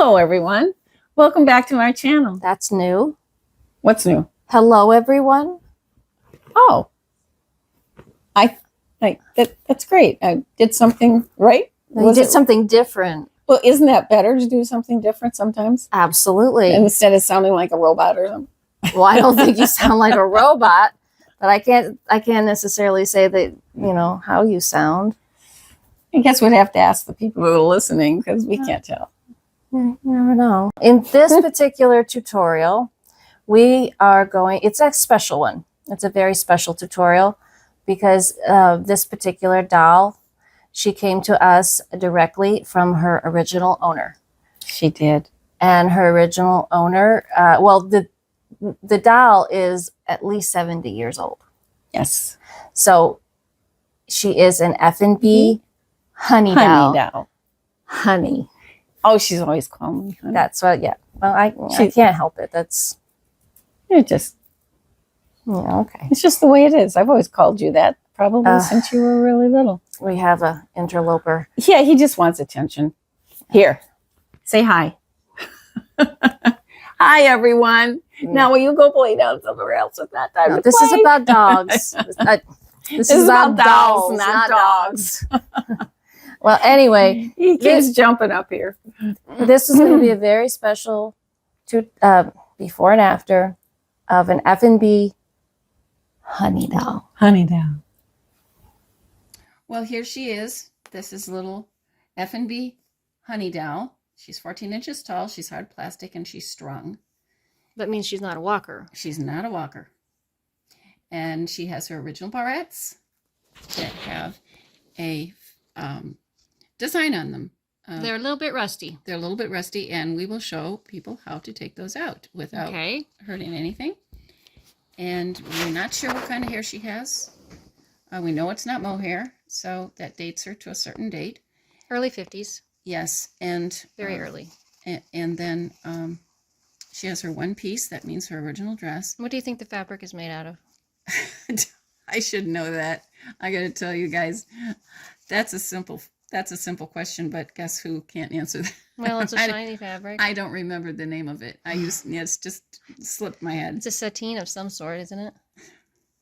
Hello, everyone. Welcome back to our channel. That's new. What's new? Hello, everyone. Oh, that's great. I did something right. You did something different. Well, isn't that better to do something different sometimes? Absolutely. Instead of sounding like a robot or something. Well, I don't think you sound like a robot, but I can't necessarily say that, how you sound. I guess we'd have to ask the people who are listening because we can't tell. You never know. In this particular tutorial, it's a special one. It's a very special tutorial because this particular doll, she came to us directly from her original owner. She did. And her original owner, the doll is at least 70 years old. Yes. So she is an Effanbee Honey Doll. Honey. Oh, she's always calling me honey. That's what, yeah. Well, I can't help it. That's... It's just the way it is. I've always called you that, probably since you were really little. We have an interloper. Yeah, he just wants attention. Here, say hi. Hi, everyone. Now, will you go play down somewhere else with that time? No, this is about dogs. This is about dolls, not dogs. Well, anyway. He keeps jumping up here. This is going to be a very special before and after of an Effanbee Honey Doll. Honey Doll. Well, here she is. This is little Effanbee Honey Doll. She's 14 inches tall. She's hard plastic and she's strung. That means she's not a walker. She's not a walker. And she has her original barrettes that have a design on them. They're a little bit rusty. They're a little bit rusty, and we will show people how to take those out without hurting anything. And we're not sure what kind of hair she has. We know it's not mohair, so that dates her to a certain date. Early 50s. Yes, and very early. And then she has her one piece. That means her original dress. What do you think the fabric is made out of? I should know that. I got to tell you guys, that's a simple question, but guess who can't answer that? Well, it's a shiny fabric. I don't remember the name of it. It's just slipped my head. It's a sateen of some sort, isn't it?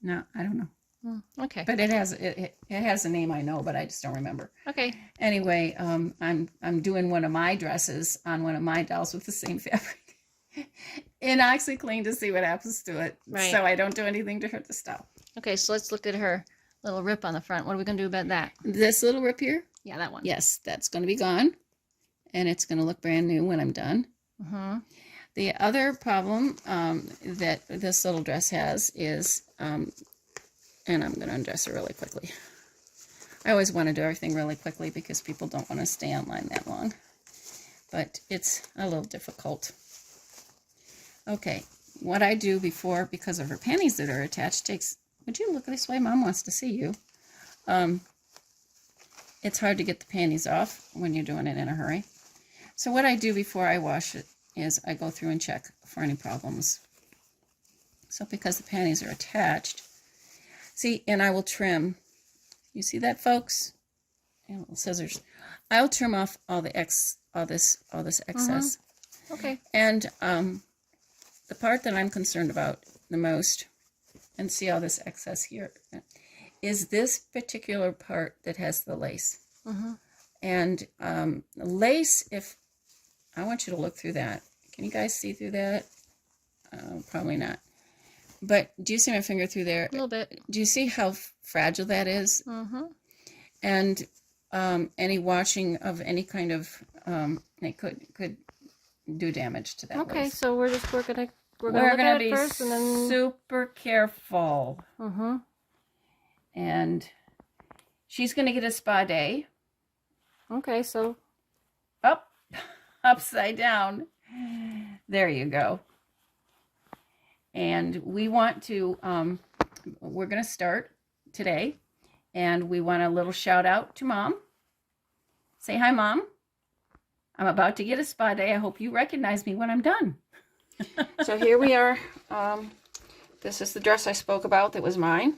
No, I don't know. Okay. But it has a name I know, but I just don't remember. Okay. Anyway, I'm doing one of my dresses on one of my dolls with the same fabric. And OxyClean to see what happens to it. Right. So I don't do anything to hurt the doll. Okay, so let's look at her little rip on the front. What are we going to do about that? This little rip here? Yeah, that one. Yes, that's going to be gone. And it's going to look brand new when I'm done. Mm-hmm. The other problem that this little dress has is, and I'm going to undress her really quickly. I always want to do everything really quickly because people don't want to stay online that long. But it's a little difficult. Okay, what I do before, because of her panties that are attached, takes... Would you look this way? Mom wants to see you. It's hard to get the panties off when you're doing it in a hurry. So what I do before I wash it is I go through and check for any problems. So because the panties are attached, see, and I will trim. You see that, folks? And little scissors. I'll trim off all the this excess. Mm-hmm. Okay. And the part that I'm concerned about the most, and see all this excess here, is this particular part that has the lace. Mm-hmm. And the lace, if I want you to look through that. Can you guys see through that? Probably not. But do you see my finger through there? A little bit. Do you see how fragile that is? Mm-hmm. And any washing of any kind of it could do damage to that. Okay, lace. so we're gonna look at it first, and then super careful. Mm-hmm. And she's gonna get a spa day. Okay, so upside down. There you go. And we want to, we're going to start today, and we want a little shout out to Mom. Say hi, Mom. I'm about to get a spa day. I hope you recognize me when I'm done. So here we are. This is the dress I spoke about that was mine.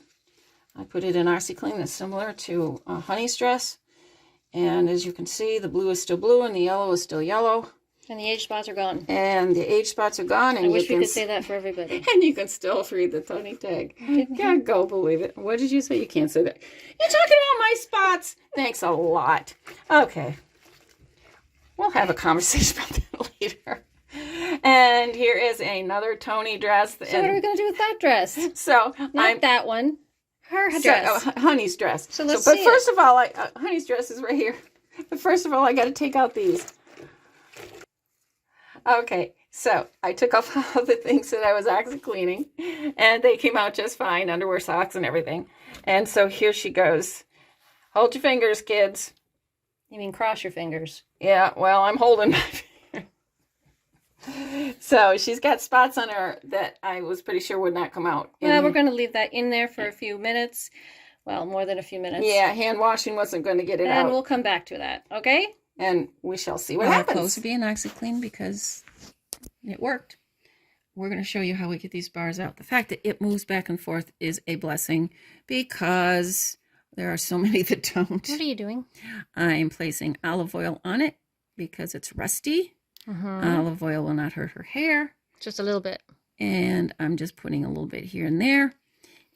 I put it in OxyClean. That's similar to Honey's dress. And as you can see, the blue is still blue and the yellow is still yellow. And the age spots are gone. And the age spots are gone. And I wish we could say that for everybody. And you can still read the Tony tag. I can't go believe it. What did you say? You can't say that. You're talking about my spots. Thanks a lot. Okay. We'll have a conversation about that later. And here is another Tony dress. So what are we going to do with that dress? So Not that one. Her dress. Honey's dress. So let's But see first of all, Honey's dress is right here. But first of all, I got to take out these. Okay, so I took off all the things that I was actually cleaning, and they came out just fine, underwear, socks, and everything. And so here she goes. Hold your fingers, kids. You mean cross your fingers? Yeah, well, I'm holding my finger. So she's got spots on her that I was pretty sure would not come out. Well, we're going to leave that in there for a few minutes. Well, more than a few minutes. Yeah, hand washing wasn't going to get it out. And we'll come back to that, okay? And we shall see what happens. Our clothes are being OxiClean because it worked. We're going to show you how we get these bars out. The fact that it moves back and forth is a blessing because there are so many that don't. What are you doing? I'm placing olive oil on it because it's rusty. Olive oil will not hurt her hair. Just a little bit. And I'm just putting a little bit here and there.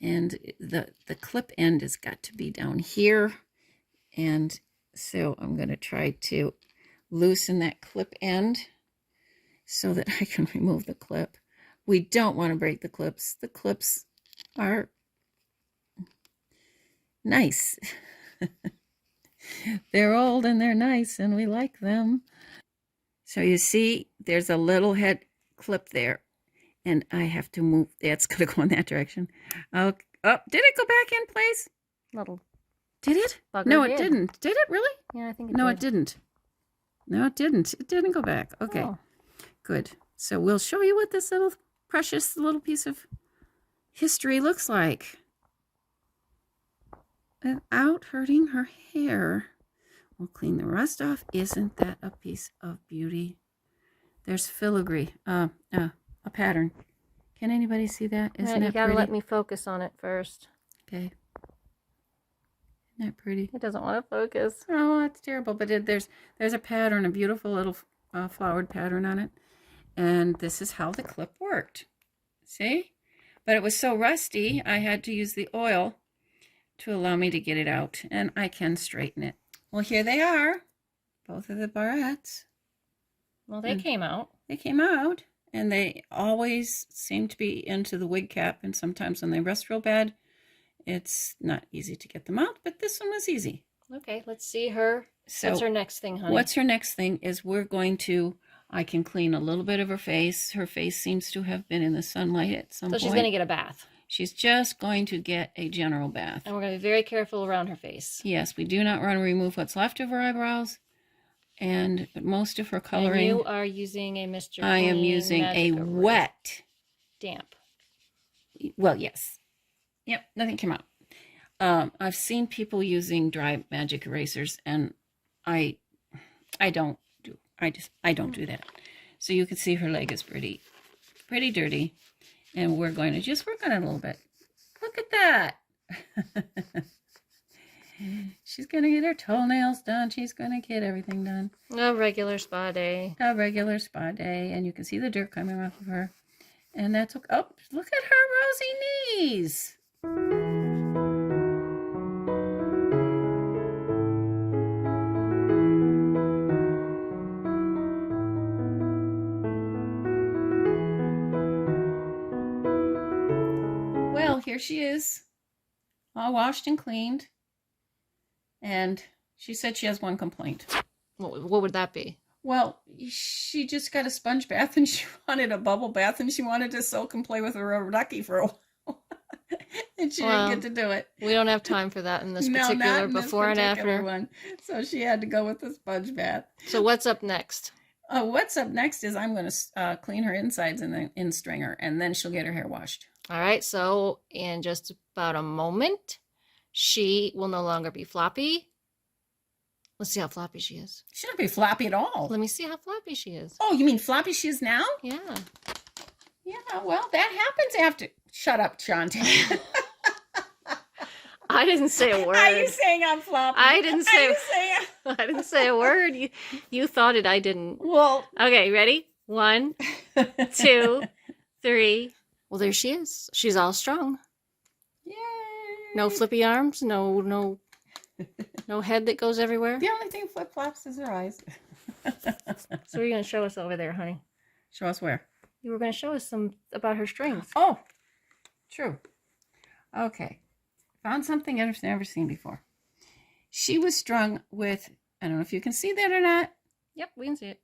And the clip end has got to be down here. And so I'm going to try to loosen that clip end so that I can remove the clip. We don't want to break the clips. The clips are nice. They're old and they're nice and we like them. So you see, there's a little head clip there. And I have to move. That's going to go in that direction. Oh, did it go back in place? Little. Did it? Bugger No, it did. didn't. Did it really? Yeah, I think it No, did. it didn't. No, it didn't. It didn't go back. Okay, Oh. good. So we'll show you what this little precious little piece of history looks like. Without hurting her hair. We'll clean the rust off. Isn't that a piece of beauty? There's filigree. A pattern. Can anybody see that? Isn't that You gotta pretty? let me focus on it first. Okay. Isn't that pretty? It doesn't want to focus. Oh, that's terrible. But there's a pattern, a beautiful little flowered pattern on it. And this is how the clip worked. See? But it was so rusty, I had to use the oil to allow me to get it out. And I can straighten it. Well, here they are. Both of the barrettes. Well, they came out. They came out. And they always seem to be into the wig cap. And sometimes when they rest real bad, it's not easy to get them out. But this one was easy. Okay, let's see her. So what's her next thing, honey? What's her next thing is we're going to, I can clean a little bit of her face. Her face seems to have been in the sunlight at some point. So she's going to get a bath. She's just going to get a general bath. And we're going to be very careful around her face. Yes, we do not want to remove what's left of her eyebrows. And most of her coloring. And you are using a Mr. I am Clean using a Magic Erase. wet. Damp. Well, yes. Yep, nothing came out. I've seen people using dry magic erasers, and I don't do do that. So you can see her leg is pretty dirty, and we're going to just work on it a little bit. Look at that. She's going to get her toenails done. She's going to get everything done. A regular spa day. A regular spa day, and you can see the dirt coming off of her. And that's okay. Oh, look at her rosy knees. Well, here she is, all washed and cleaned. And she said she has one complaint. What would that be? Well, she just got a sponge bath and she wanted a bubble bath and she wanted to soak and play with her rubber ducky for a while. And she didn't get to do it. We don't have time for that in this No, particular not in this before and particular after one. So she had to go with the sponge bath. So what's up next? What's up next is I'm going to clean her insides in stringer, and then she'll get her hair washed. All right, so in just about a moment, she will no longer be floppy. Let's see how floppy she is. She don't be floppy at all. Let me see how floppy she is. Oh, you mean floppy she is now? Yeah. Yeah, well, that happens after... Shut up, Shantae. I didn't say a word. Are you saying I'm floppy? I didn't say. Are you saying I didn't say a word. You thought it. I didn't. Well, Okay, ready? 1, 2, 3. Well, there she is. She's all strong. Yay. No flippy arms. No head that goes everywhere. The only thing flip flops is her eyes. So you're gonna show us over there, honey. Show us where? You were gonna show us some about her strings. Oh, true. Okay. Found something I've never seen before. She was strung with, I don't know if you can see that or not. Yep, we can see it.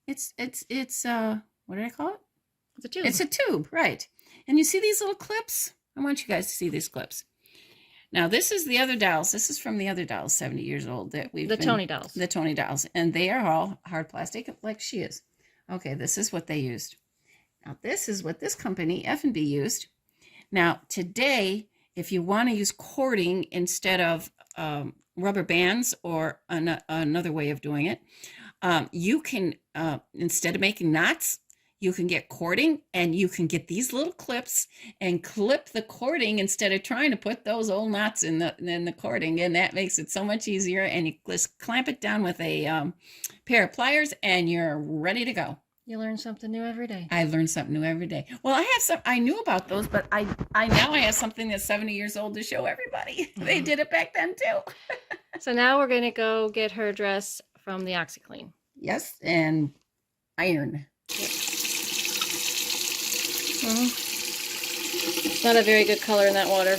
It's what did I call it? It's a tube. It's a tube, right. And you see these little clips? I want you guys to see these clips. Now, this is the other dolls. This is from the other dolls, 70 years old, that we've Tony dolls. The Tony dolls. And they are all hard plastic like she is. Okay, this is what they used. Now, this is what this company, Effanbee, used. Now, today, if you want to use cording instead of rubber bands or another way of doing it, you can, instead of making knots, you can get cording, and you can get these little clips and clip the cording instead of trying to put those old knots in the cording, and that makes it so much easier. And you just clamp it down with a pair of pliers, and you're ready to go. You learn something new every day. I learn something new every day. Well, I knew about those, but I now I have something that's 70 years old to show everybody. They did it back then too. So now we're gonna go get her dress from the OxyClean. Yes, and iron. It's not a very good color in that water.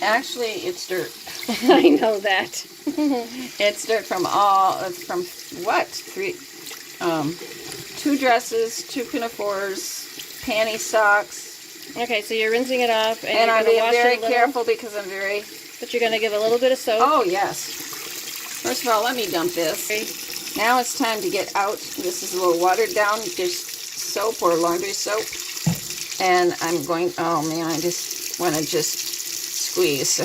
Actually, it's dirt. I know that. It's dirt from what? 2 dresses, 2 pinafores, panty socks. Okay, so you're rinsing it off, And I'm you're being gonna wash very it a little, careful because I'm very... but you're gonna give a little bit of soap. Oh, yes. First of all, let me dump this. Okay. Now it's time to get out. This is a little watered down dish soap or laundry soap. And I'm going, oh man, I just want to squeeze.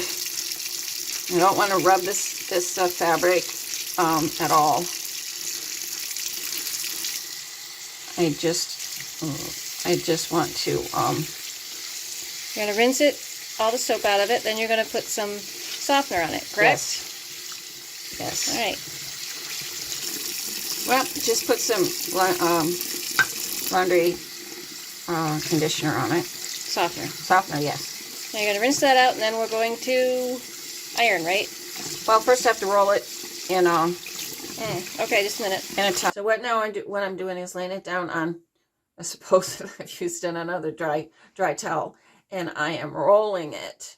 I don't want to rub this fabric at all. I just want to, You're gonna rinse it, all the soap out of it, then you're gonna put some softener on it, correct? Yes. All right. Well, just put some laundry conditioner on it. Softener. Softener, yes. Now you're gonna rinse that out, and then we're going to iron, right? Well, first I have to roll it in Okay, just a minute. in a towel. So what I'm doing is laying it down on, I suppose that I've used in another dry towel, and I am rolling it.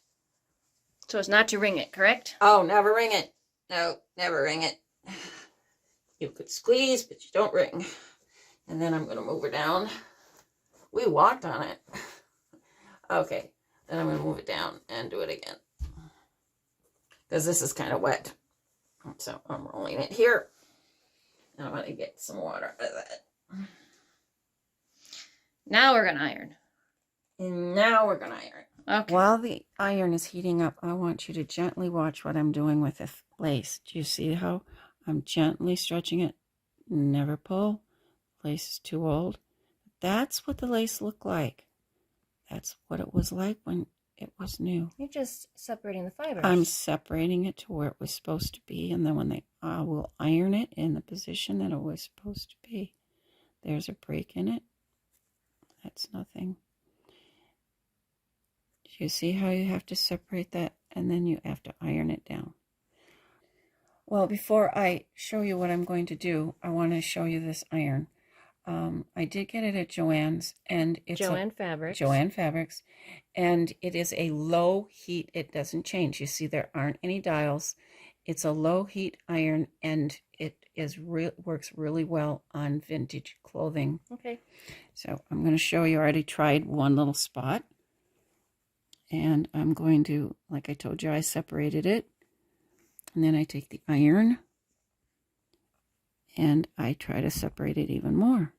So it's not to wring it, correct? Oh, never wring it. No, never wring it. You could squeeze, but you don't wring. And then I'm going to move her down. We walked on it. Okay, then I'm going to move it down and do it again. Because this is kind of wet. So I'm rolling it here. And I'm going to get some water out of that. Now we're gonna iron. And now we're going to iron. Okay. While the iron is heating up, I want you to gently watch what I'm doing with this lace. Do you see how I'm gently stretching it? Never pull. Lace is too old. That's what the lace looked like. That's what it was like when it was new. You're just separating the fibers. I'm separating it to where it was supposed to be, and then when I will iron it in the position that it was supposed to be. There's a break in it. That's nothing. Do you see how you have to separate that, and then you have to iron it down? Well, before I show you what I'm going to do, I want to show you this iron. I did get it at Joann's, and it's Joann Fabrics. Joann Fabrics, and it is a low heat. It doesn't change. You see, there aren't any dials. It's a low heat iron, and it works really well on vintage clothing. Okay. So I'm going to show you. I already tried one little spot, and I'm going to, like I told you, I separated it, and then I take the iron and I try to separate it even more.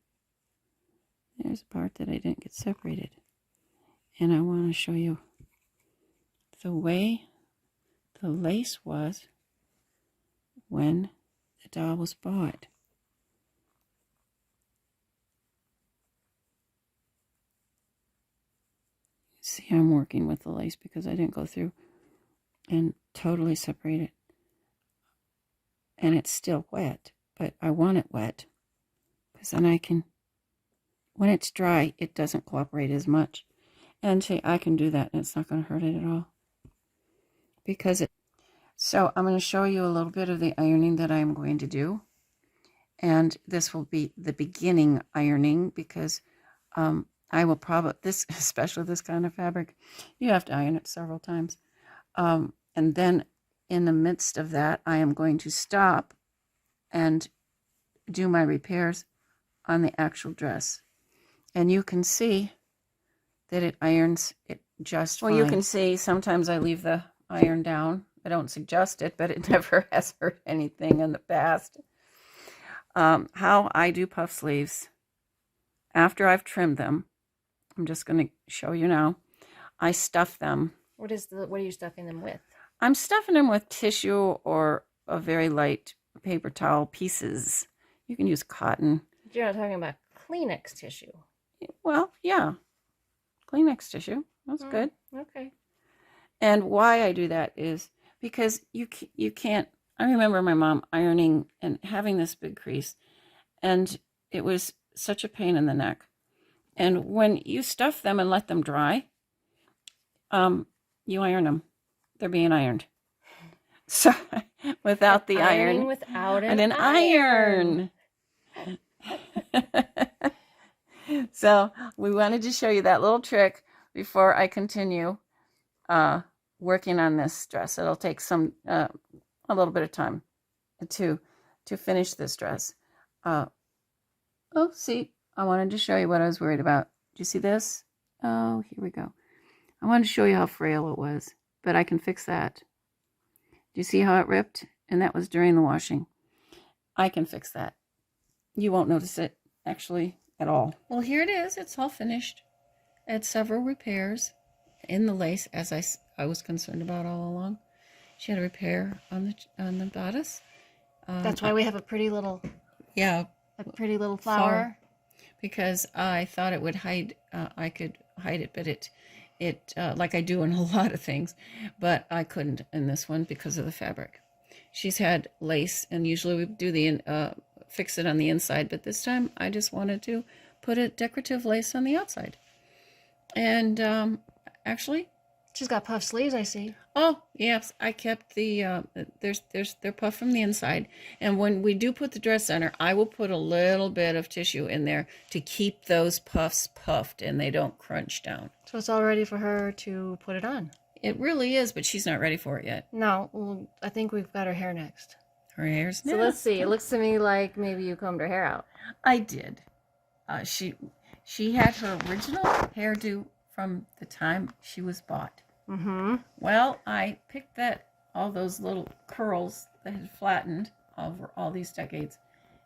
There's a part that I didn't get separated, and I want to show you the way the lace was when the doll was bought. See, I'm working with the lace because I didn't go through and totally separate it. And it's still wet, but I want it wet because then I can, when it's dry, it doesn't cooperate as much. And see, I can do that and it's not going to hurt it at all. So I'm going to show you a little bit of the ironing that I'm going to do. And this will be the beginning ironing because I will probably, especially this kind of fabric, you have to iron it several times. And then in the midst of that, I am going to stop and do my repairs on the actual dress. And you can see that it irons it just fine. Well, you can see sometimes I leave the iron down. I don't suggest it, but it never has hurt anything in the past. How I do puff sleeves, after I've trimmed them, I'm just going to show you now. I stuff them. What are you stuffing them with? I'm stuffing them with tissue or a very light paper towel pieces. You can use cotton. You're not talking about Kleenex tissue. Well, yeah. Kleenex tissue. That's good. Okay. And why I do that is because you can't. I remember my mom ironing and having this big crease, and it was such a pain in the neck. And when you stuff them and let them dry, you iron them. They're being ironed. So without the iron, without an iron. So we wanted to show you that little trick before I continue working on this dress. It'll take a little bit of time to finish this dress. See, I wanted to show you what I was worried about. Do you see this? Oh, here we go. I wanted to show you how frail it was, but I can fix that. Do you see how it ripped? And that was during the washing. I can fix that. You won't notice it, actually, at all. Well, here it is. It's all finished. I had several repairs in the lace, as I was concerned about all along. She had a repair on the bodice. That's why we have a pretty little flower. Because I thought it would hide. I could hide it, but it like I do in a lot of things, but I couldn't in this one because of the fabric. She's had lace, and usually we do the fix it on the inside, but this time I just wanted to put a decorative lace on the outside. And actually, she's got puff sleeves, I see. Oh yes, I kept the they're puffed from the inside, and when we do put the dress on her, I will put a little bit of tissue in there to keep those puffs puffed and they don't crunch down. So it's all ready for her to put it on. It really is, but she's not ready for it yet. No, well, I think we've got her hair next. Her hair's next. So let's see. It looks to me like maybe you combed her hair out. I did. She had her original hairdo from the time she was bought. Mm-hmm. Well, I picked all those little curls that had flattened over all these decades,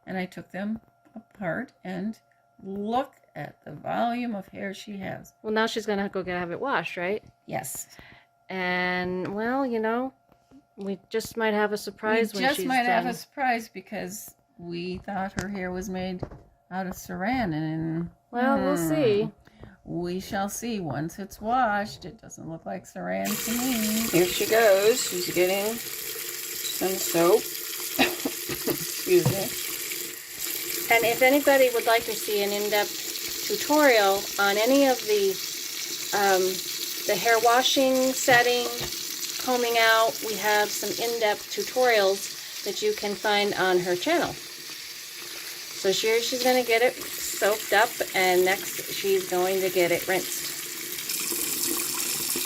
and I took them apart, and look at the volume of hair she has. Well, now she's going to go have it washed, right? Yes. And, well, we just might have a surprise when she's done. We just might have a surprise because we thought her hair was made out of saran, and... Well, we'll see. We shall see once it's washed. It doesn't look like saran to me. Here she goes. She's getting some soap. Excuse me. And if anybody would like to see an in-depth tutorial on any of the hair washing, setting, combing out, we have some in-depth tutorials that you can find on her channel. So here she's going to get it soaked up, and next she's going to get it rinsed.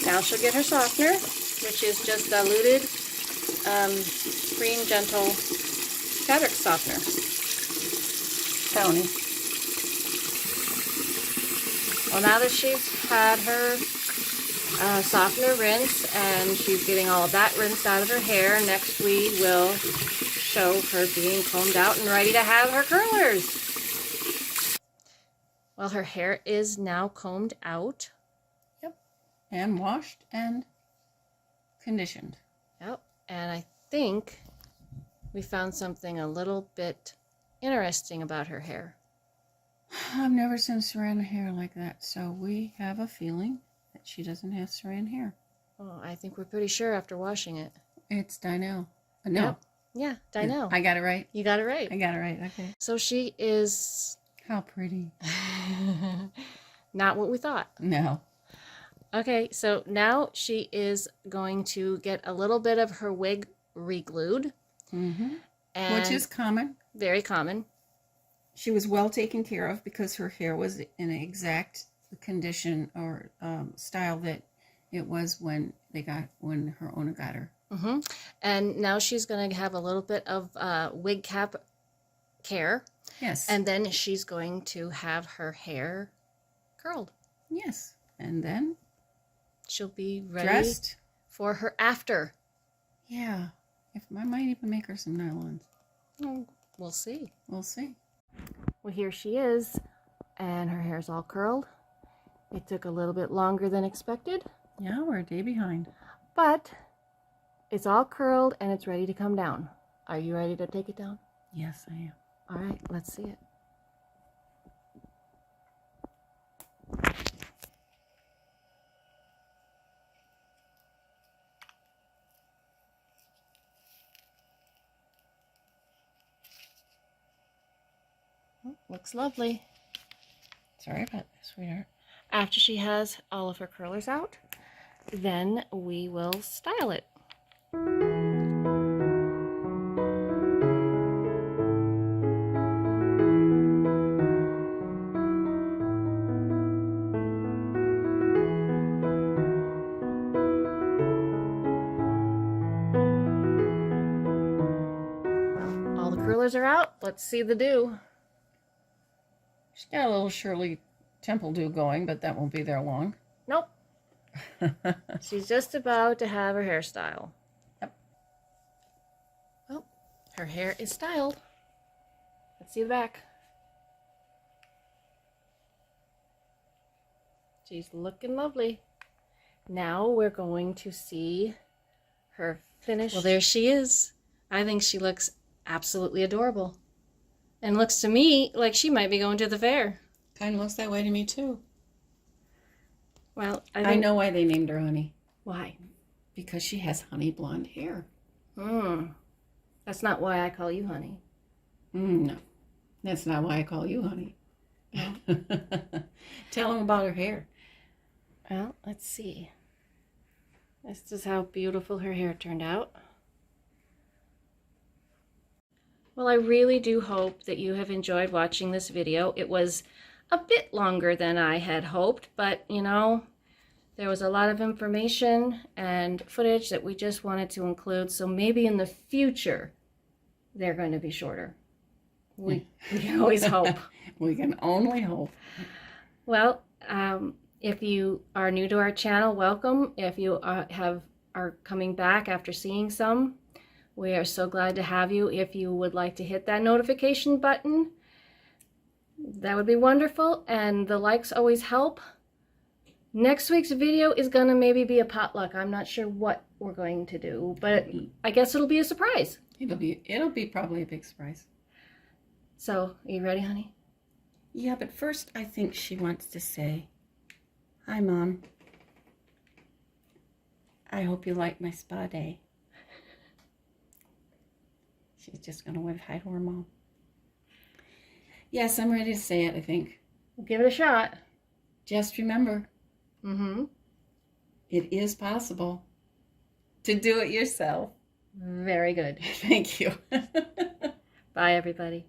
Now she'll get her softener, which is just diluted Green Gentle fabric softener. Tony. Well, now that she's had her softener rinse and she's getting all of that rinsed out of her hair, next we will show her being combed out and ready to have her curlers. Well, her hair is now combed out. Yep. And washed and conditioned. Yep. And I think we found something a little bit interesting about her hair. I've never seen saran hair like that, so we have a feeling that she doesn't have saran hair. Oh, I think we're pretty sure after washing it. It's Dinah. No. Yep. Yeah, Dinah. I got it right. You got it right. I got it right. Okay. So she is How pretty. not what we thought. No. Okay, so now she is going to get a little bit of her wig re-glued. Mm-hmm. And Which is common. very common. She was well taken care of because her hair was in an exact condition or style that it was when her owner got her. Mm-hmm. And now she's going to have a little bit of wig cap care. Yes. And then she's going to have her hair curled. Yes. And then She'll be ready dressed. for her after. Yeah. I might even make her some nylons. Oh, we'll see. We'll see. Well, here she is, and her hair's all curled. It took a little bit longer than expected, Yeah, we're a day behind. but it's all curled and it's ready to come down. Are you ready to take it down? Yes, I am. All right, let's see it. Oh, looks lovely. Sorry about that, sweetheart. After she has all of her curlers out, then we will style it. All the curlers are out. Let's see the do. She's got a little Shirley Temple do going, but that won't be there long. Nope. She's just about to have her hairstyle. Yep. Oh, her hair is styled. Let's see the back. She's looking lovely. Now we're going to see her finished. Well, there she is. I think she looks absolutely adorable. And looks to me like she might be going to the fair. Kind of looks that way to me, too. Well, I know why they named her Honey. Why? Because she has honey blonde hair. That's not why I call you Honey. No, that's not why I call you Honey. No. Tell them about her hair. Well, let's see. This is how beautiful her hair turned out. Well, I really do hope that you have enjoyed watching this video. It was a bit longer than I had hoped, but you know, there was a lot of information and footage that we just wanted to include, so maybe in the future they're going to be shorter. We can always hope. We can only hope. Well, if you are new to our channel, welcome. If you are coming back after seeing some, we are so glad to have you. If you would like to hit that notification button, that would be wonderful, and the likes always help. Next week's video is gonna maybe be a potluck. I'm not sure what we're going to do, but I guess it'll be a surprise. It'll be probably a big surprise. So, are you ready, honey? Yeah, but first I think she wants to say, "Hi, Mom. I hope you like my spa day." She's just gonna wave hi to her mom. Yes, I'm ready to say it, I think. We'll give it a shot. Just remember, it is possible to do it yourself. Very good. Thank you. Bye, everybody.